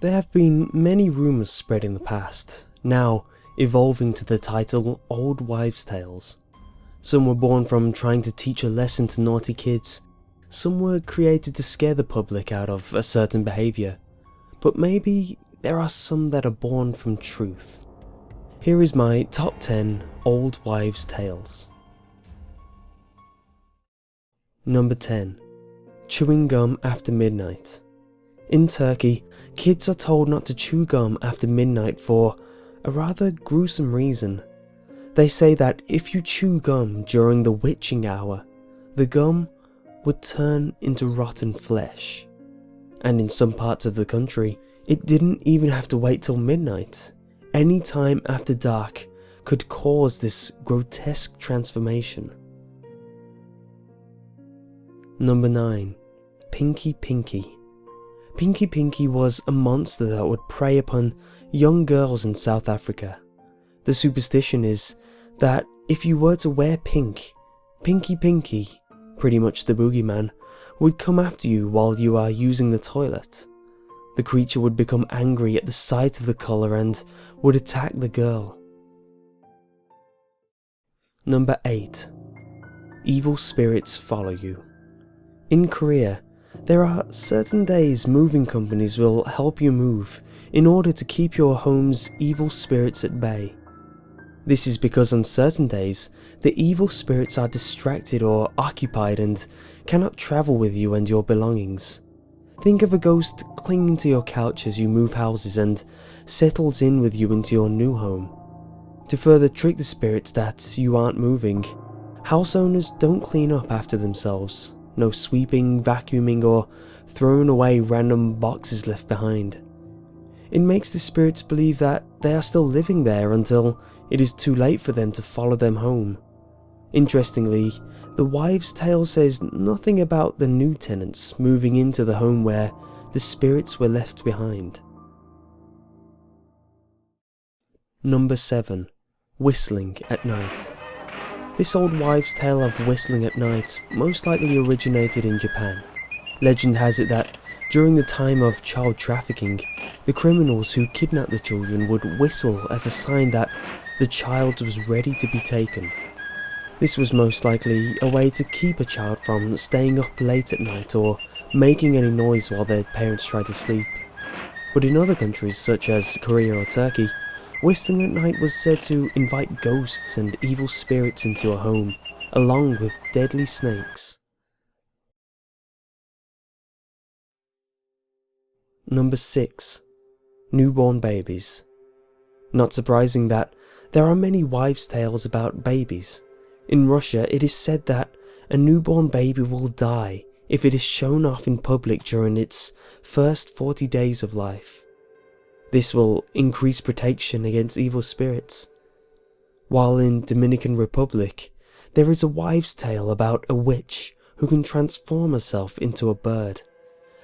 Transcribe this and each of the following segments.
There have been many rumours spread in the past, now evolving to the title Old Wives' Tales. Some were born from trying to teach a lesson to naughty kids, some were created to scare the public out of a certain behaviour, but maybe there are some that are born from truth. Here is my top 10 Old Wives' Tales. Number 10. Chewing gum after midnight. In Turkey, kids are told not to chew gum after midnight for a rather gruesome reason. They say that if you chew gum during the witching hour, the gum would turn into rotten flesh. And in some parts of the country, it didn't even have to wait till midnight. Any time after dark could cause this grotesque transformation. Number 9. Pinkie. Pinkie was a monster that would prey upon young girls in South Africa. The superstition is that if you were to wear pink, Pinkie, pretty much the boogeyman, would come after you while you are using the toilet. The creature would become angry at the sight of the colour and would attack the girl. Number 8. Evil spirits follow you. In Korea, there are certain days moving companies will help you move in order to keep your home's evil spirits at bay. This is because on certain days, the evil spirits are distracted or occupied and cannot travel with you and your belongings. Think of a ghost clinging to your couch as you move houses and settles in with you into your new home. To further trick the spirits that you aren't moving, house owners don't clean up after themselves. No sweeping, vacuuming, or throwing away random boxes left behind. It makes the spirits believe that they are still living there until it is too late for them to follow them home. Interestingly, the wives' tale says nothing about the new tenants moving into the home where the spirits were left behind. Number 7. Whistling at night. This old wives' tale of whistling at night most likely originated in Japan. Legend has it that during the time of child trafficking, the criminals who kidnapped the children would whistle as a sign that the child was ready to be taken. This was most likely a way to keep a child from staying up late at night or making any noise while their parents tried to sleep. But in other countries such as Korea or Turkey, whistling at night was said to invite ghosts and evil spirits into your home, along with deadly snakes. Number 6. Newborn babies. Not surprising that there are many wives' tales about babies. In Russia, it is said that a newborn baby will die if it is shown off in public during its first 40 days of life. This will increase protection against evil spirits. While in Dominican Republic, there is a wives' tale about a witch who can transform herself into a bird.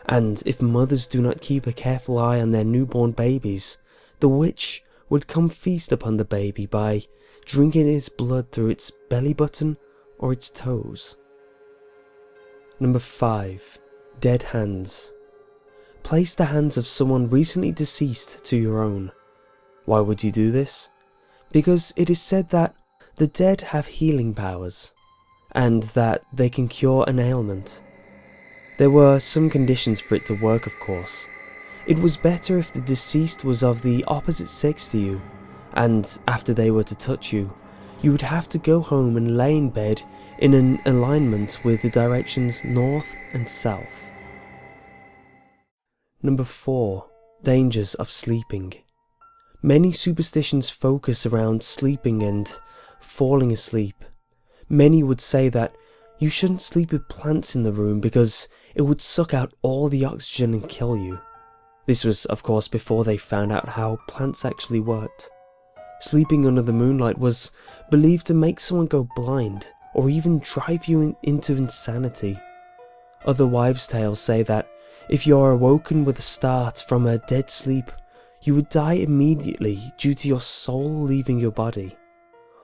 And if mothers do not keep a careful eye on their newborn babies, the witch would come feast upon the baby by drinking its blood through its belly button or its toes. Number 5. Dead hands. Place the hands of someone recently deceased to your own. Why would you do this? Because it is said that the dead have healing powers, and that they can cure an ailment. There were some conditions for it to work, of course. It was better if the deceased was of the opposite sex to you, and after they were to touch you, you would have to go home and lay in bed in an alignment with the directions north and south. Number 4. Dangers of sleeping. Many superstitions focus around sleeping and falling asleep. Many would say that you shouldn't sleep with plants in the room because it would suck out all the oxygen and kill you. This was, of course, before they found out how plants actually worked. Sleeping under the moonlight was believed to make someone go blind or even drive you into insanity. Other wives' tales say that if you are awoken with a start from a dead sleep, you would die immediately due to your soul leaving your body.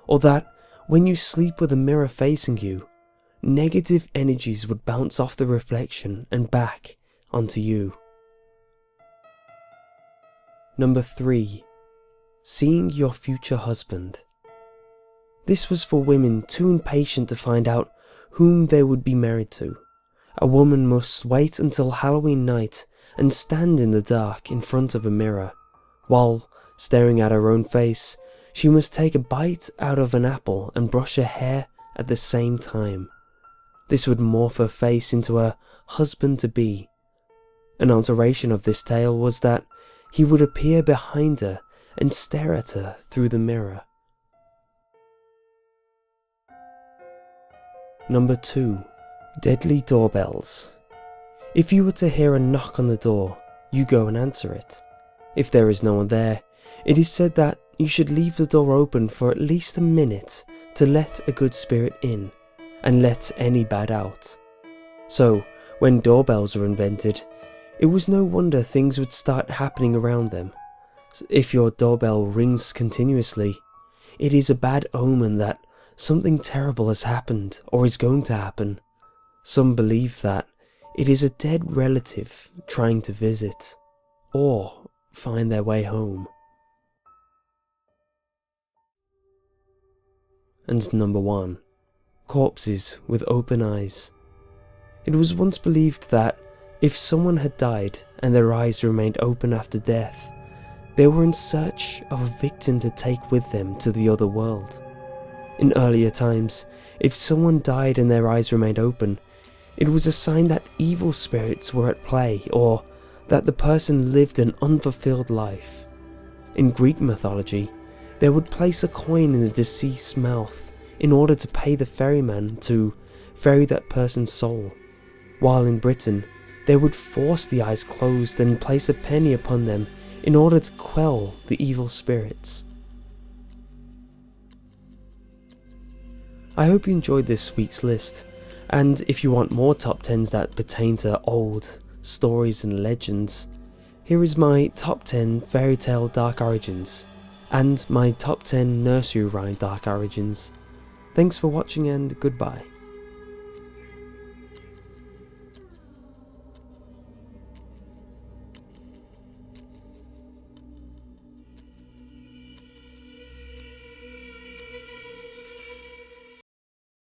Or that when you sleep with a mirror facing you, negative energies would bounce off the reflection and back onto you. Number 3. Seeing your future husband. This was for women too impatient to find out whom they would be married to. A woman must wait until Halloween night and stand in the dark in front of a mirror. While staring at her own face, she must take a bite out of an apple and brush her hair at the same time. This would morph her face into her husband-to-be. An alteration of this tale was that he would appear behind her and stare at her through the mirror. Number 2. Deadly doorbells. If you were to hear a knock on the door, you go and answer it. If there is no one there, it is said that you should leave the door open for at least a minute to let a good spirit in and let any bad out. So, when doorbells were invented, it was no wonder things would start happening around them. If your doorbell rings continuously, it is a bad omen that something terrible has happened or is going to happen. Some believe that it is a dead relative trying to visit or find their way home. And number 1. Corpses with open eyes. It was once believed that if someone had died and their eyes remained open after death, they were in search of a victim to take with them to the other world. In earlier times, if someone died and their eyes remained open, it was a sign that evil spirits were at play or that the person lived an unfulfilled life. In Greek mythology, they would place a coin in the deceased's mouth in order to pay the ferryman to ferry that person's soul, while in Britain, they would force the eyes closed and place a penny upon them in order to quell the evil spirits. I hope you enjoyed this week's list, and if you want more top 10s that pertain to old stories and legends, here is my top 10 fairy tale dark origins, and my top 10 nursery rhyme dark origins. Thanks for watching and goodbye.